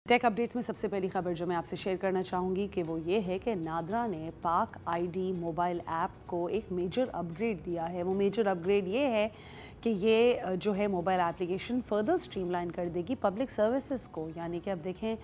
Tech updates में सबसे पहली खबर जो मैं आपसे शेयर करना चाहूँगी कि वो ये है कि नादरा ने पाक आईडी मोबाइल ऐप को एक मेजर अपग्रेड दिया है। वो मेजर अपग्रेड ये है कि ये जो है मोबाइल एप्लीकेशन फर्दर स्ट्रीमलाइन कर देगी पब्लिक सर्विसेज को। यानी कि अब देखें,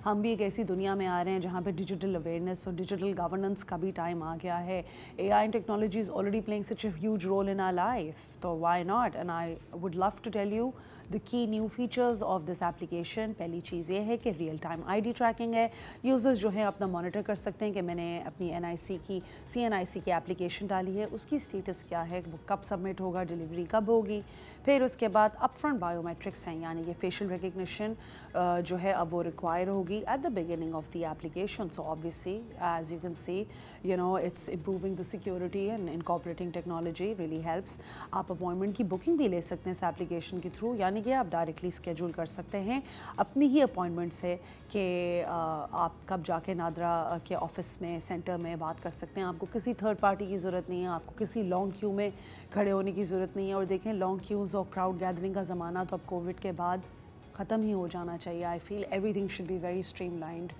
हम भी एक ऐसी दुनिया में आ रहे हैं जहाँ पे डिजिटल अवेयरनेस और डिजिटल गवर्नेंस का भी टाइम आ गया है। AI and technology is already playing such a huge role in our life, so why not? And I would love to tell you the key new features of this application. पहली चीज़ ये है कि real time ID trekking है। Users जो हैं अपना monitor कर सकते हैं कि मैंने अपनी CNIC की एप्लीकेशन डाली है, उसकी स्टेटस क्या है, वो कब सबमिट होगा, डिलीवरी कब होगी। फिर उसके बाद अपफ्रंट बायोमेट्रिक्स हैं, यानी कि फेशियल रिकग्निशन जो है अब वो रिक्वायर होगी at the beginning of the application. So obviously, as you can see, it's improving the security and incorporating technology really helps. आप अपॉइंटमेंट की बुकिंग भी ले सकते हैं इस एप्लीकेशन के थ्रू, यानी कि आप डायरेक्टली स्केड्यूल कर सकते हैं अपनी ही अपॉइंटमेंट से कि आप कब जाके नादरा के ऑफिस में, सेंटर में बात कर सकते हैं। आपको किसी थर्ड पार्टी की ज़रूरत नहीं है, आपको किसी लॉन्ग क्यू में खड़े होने की ज़रूरत नहीं है। और देखें, लॉन्ग क्यूज़ और क्राउड गैदरिंग का ज़माना तो अब कोविड के बाद ख़त्म ही हो जाना चाहिए। I feel everything should be very streamlined,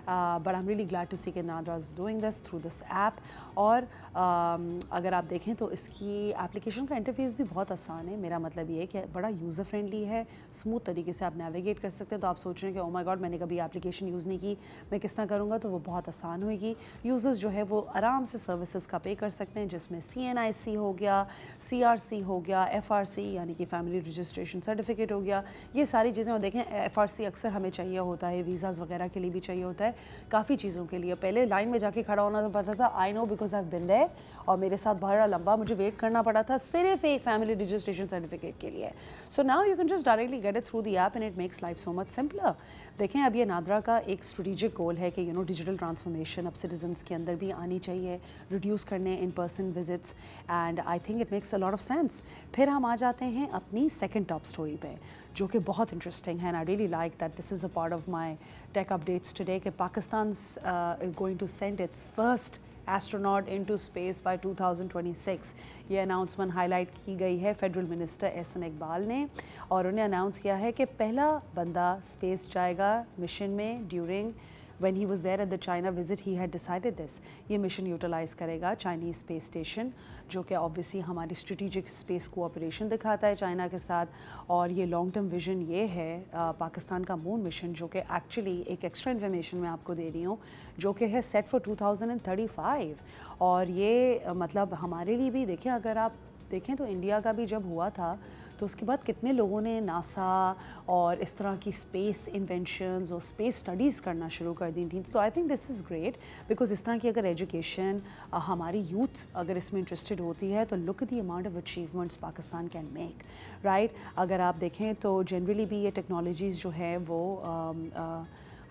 but I am really glad to see कि NADRA is doing this through this app. और अगर आप देखें तो इसकी एप्लीकेशन का इंटरफेस भी बहुत आसान है। मेरा मतलब ये है कि बड़ा यूज़र फ्रेंडली है, स्मूथ तरीके से आप नेविगेट कर सकते हैं। तो आप सोच रहे हैं कि ओ माय गॉड, मैंने कभी एप्लीकेशन यूज़ नहीं की, मैं किस तरह करूँगा, तो वो बहुत आसान होगी। यूज़र्स जो है वो आराम से सर्विसेज का पे कर सकते हैं, जिसमें CNIC हो गया, CRC हो गया, FRC यानी कि फैमिली रजिस्ट्रेशन सर्टिफिकेट हो गया, ये सारी चीज़ें। और देखें, FRC अक्सर हमें चाहिए होता है, वीज़ाज़ वगैरह के लिए भी चाहिए होता है, काफ़ी चीज़ों के लिए। पहले लाइन में जाके खड़ा होना तो पड़ता था, I know because I have been there, और मेरे साथ बड़ा लंबा मुझे वेट करना पड़ा था सिर्फ एक फैमिली रजिस्ट्रेशन सर्टिफिकेट के लिए। So now you can just directly get it through the app and it makes life so much simpler. देखें, अब ये नादरा का एक स्ट्रेटेजिक गोल है कि डिजिटल ट्रांसफॉर्मेशन अब सिटीजन्स के अंदर भी आनी चाहिए, रिड्यूस करने in person visits, and I think it makes a lot of sense. फिर हम आ जाते हैं अपनी सेकेंड टॉप स्टोरी पे, जो कि बहुत इंटरेस्टिंग है, and I really like that this is a part of my tech updates today कि Pakistan is going to send its first astronaut into space by 2026। ये अनाउंसमेंट हाईलाइट की गई है फेडरल मिनिस्टर एहसन इकबाल ने, और उन्हें अनाउंस किया है कि पहला बंदा स्पेस जाएगा मिशन में during When he was there at the China visit, he had decided this. ये मिशन यूटिलाइज करेगा चाइनीज़ स्पेस स्टेशन, जो कि ऑब्वियसली हमारी स्ट्रेटिजिक स्पेस कोऑपरेशन दिखाता है चाइना के साथ। और ये लॉन्ग टर्म विजन ये है पाकिस्तान का मून मिशन, जो कि एक्चुअली एक एक्स्ट्रा इन्फॉर्मेशन मैं आपको दे रही हूँ, जो कि है सेट फॉर 2035। और ये मतलब हमारे लिए भी, देखें, अगर आप देखें तो इंडिया का भी जब हुआ था तो उसके बाद कितने लोगों ने नासा और इस तरह की स्पेस इन्वेंशंस और स्पेस स्टडीज़ करना शुरू कर दी थी। So I think this is great, because इस तरह की अगर एजुकेशन हमारी यूथ अगर इसमें इंटरेस्टेड होती है तो look at the amount of achievements Pakistan can make, right. अगर आप देखें तो जनरली भी ये टेक्नोलॉजीज़ जो है वो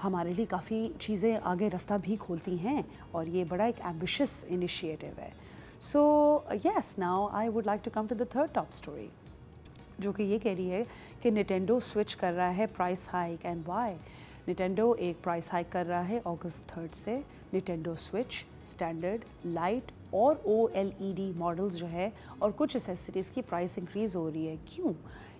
हमारे लिए काफ़ी चीज़ें आगे रास्ता भी खोलती हैं, और ये बड़ा एक एम्बिशियस इनिशिएटिव है। So yes, now I would like to come to the third top story, जो कि ये कह रही है कि Nintendo स्विच कर रहा है price hike, and why. Nintendo एक प्राइस हाइक कर रहा है अगस्त 3 से। Nintendo स्विच स्टैंडर्ड, लाइट और OLED मॉडल्स जो है और कुछ एसेसरीज़ की प्राइस इंक्रीज़ हो रही है। क्यों?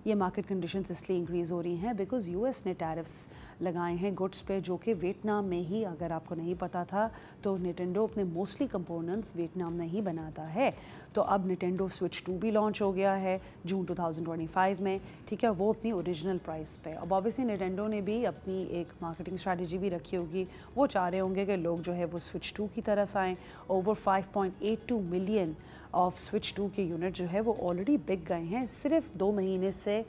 ये मार्केट कंडीशंस इसलिए इंक्रीज़ हो रही हैं बिकॉज़ US ने टैरिफ्स लगाए हैं गुड्स पे, जो कि वियतनाम में ही, अगर आपको नहीं पता था तो Nintendo अपने मोस्टली कंपोनेंट्स वियतनाम में ही बनाता है। तो अब Nintendo स्विच 2 भी लॉन्च हो गया है जून 2025 में, ठीक है, वो अपनी ओरिजिनल प्राइस पे। अब ऑब्वियसली Nintendo ने भी अपनी एक मार्केटिंग स्ट्रैटेजी भी रखी होगी, वो चाह रहे होंगे कि लोग जो है वो स्विच 2 की तरफ आएँ। ओवर 5.82 मिलियन ऑफ स्विच 2 के यूनिट जो है वो ऑलरेडी बिक गए हैं सिर्फ 2 महीने से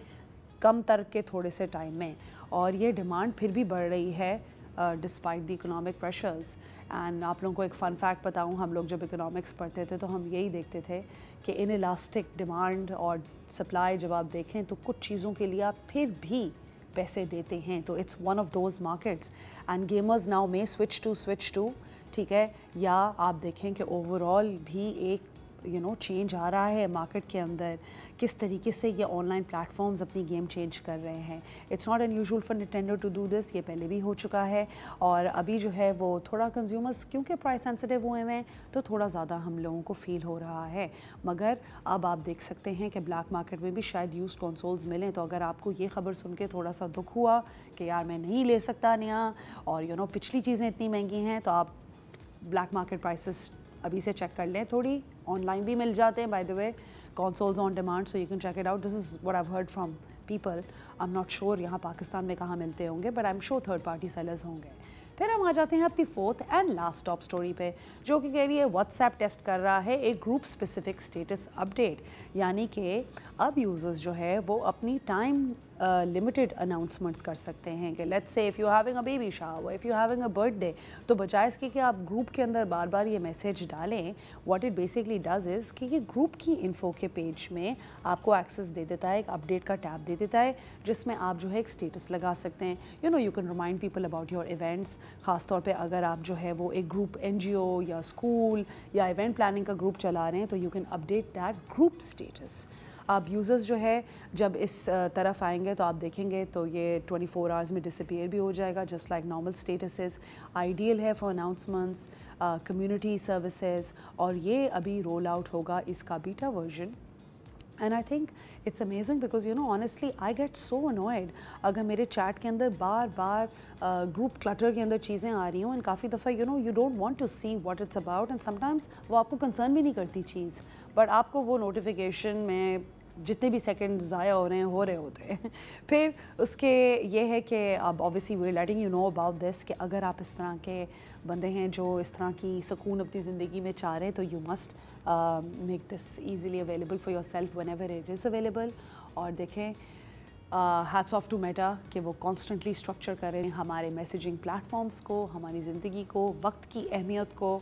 कम तर के थोड़े से टाइम में, और ये डिमांड फिर भी बढ़ रही है despite the economic pressures. And आप लोगों को एक फ़न फैक्ट बताऊं, हम लोग जब इकोनॉमिक्स पढ़ते थे तो हम यही देखते थे कि इन इलास्टिक डिमांड और सप्लाई जब आप देखें तो कुछ चीज़ों के लिए आप फिर भी पैसे देते हैं। तो it's one of those markets, and gamers now में स्विच टू, ठीक है, या आप देखें कि ओवरऑल भी एक चेंज आ रहा है मार्केट के अंदर, किस तरीके से ये ऑनलाइन प्लेटफॉर्म्स अपनी गेम चेंज कर रहे हैं। It's not unusual for Nintendo to do this, ये पहले भी हो चुका है, और अभी जो है वो थोड़ा कंज्यूमर्स क्योंकि प्राइस सेंसिटिव हुए हैं तो थोड़ा ज़्यादा हम लोगों को फील हो रहा है। मगर अब आप देख सकते हैं कि ब्लैक मार्केट में भी शायद यूज्ड कंसोल्स मिलें, तो अगर आपको ये खबर सुन के थोड़ा सा दुख हुआ कि यार मैं नहीं ले सकता नया, और पिछली चीज़ें इतनी महंगी हैं, तो आप ब्लैक मार्केट प्राइसेस अभी से चेक कर लें। थोड़ी ऑनलाइन भी मिल जाते हैं by the way, consoles on demand, so you can check it out. This is what I have heard from people. I am not sure यहाँ पाकिस्तान में कहाँ मिलते होंगे, but I am sure third party sellers होंगे। फिर हम आ जाते हैं अपनी fourth and last top story पे, जो कि कह रही है व्हाट्सएप टेस्ट कर रहा है एक ग्रुप स्पेसिफिक स्टेटस अपडेट, यानी कि अब यूज़र्स जो है वो अपनी टाइम लिमिटेड अनाउंसमेंट्स कर सकते हैं कि let's say if you having a baby shower, if you having a birthday, तो बजाय इसके कि आप ग्रुप के अंदर बार बार ये मैसेज डालें, what it basically does is कि ये ग्रुप की इन्फो के पेज में आपको एक्सेस दे देता है, एक अपडेट का टैब दे देता है, जिसमें आप जो है एक स्टेटस लगा सकते हैं। You can remind people about your events, ख़ास तौर पे अगर आप जो है वो एक ग्रुप NGO या स्कूल या इवेंट प्लानिंग का ग्रुप चला रहे हैं, तो you can update that group status. आप यूज़र्स जो है जब इस तरफ आएंगे तो आप देखेंगे तो ये 24 आवर्स में डिसअपीयर भी हो जाएगा, just like normal statuses. Ideal है फॉर अनाउंसमेंट्स, कम्युनिटी सर्विसेज, और ये अभी रोल आउट होगा इसका beta version. And I think it's amazing because honestly I get so annoyed अगर मेरे चैट के अंदर बार बार ग्रुप क्लटर के अंदर चीज़ें आ रही हों, एंड काफ़ी दफ़ा you don't want to see what it's about, and sometimes वो आपको कंसर्न भी नहीं करती चीज़, बट आपको वो नोटिफिकेशन में जितने भी सेकंड ज़ाया हो रहे होते हैं। फिर उसके ये है कि अब obviously we are letting you know about this कि अगर आप इस तरह के बंदे हैं जो इस तरह की सुकून अपनी ज़िंदगी में चाह रहे हैं, तो you must make this easily available for your self when ever it is available. और देखें हैट्स ऑफ टू मेटा कि वो कॉन्स्टेंटली स्ट्रक्चर कर रहे हैं हमारे मैसेजिंग प्लेटफॉर्म्स को, हमारी ज़िंदगी को, वक्त की अहमियत को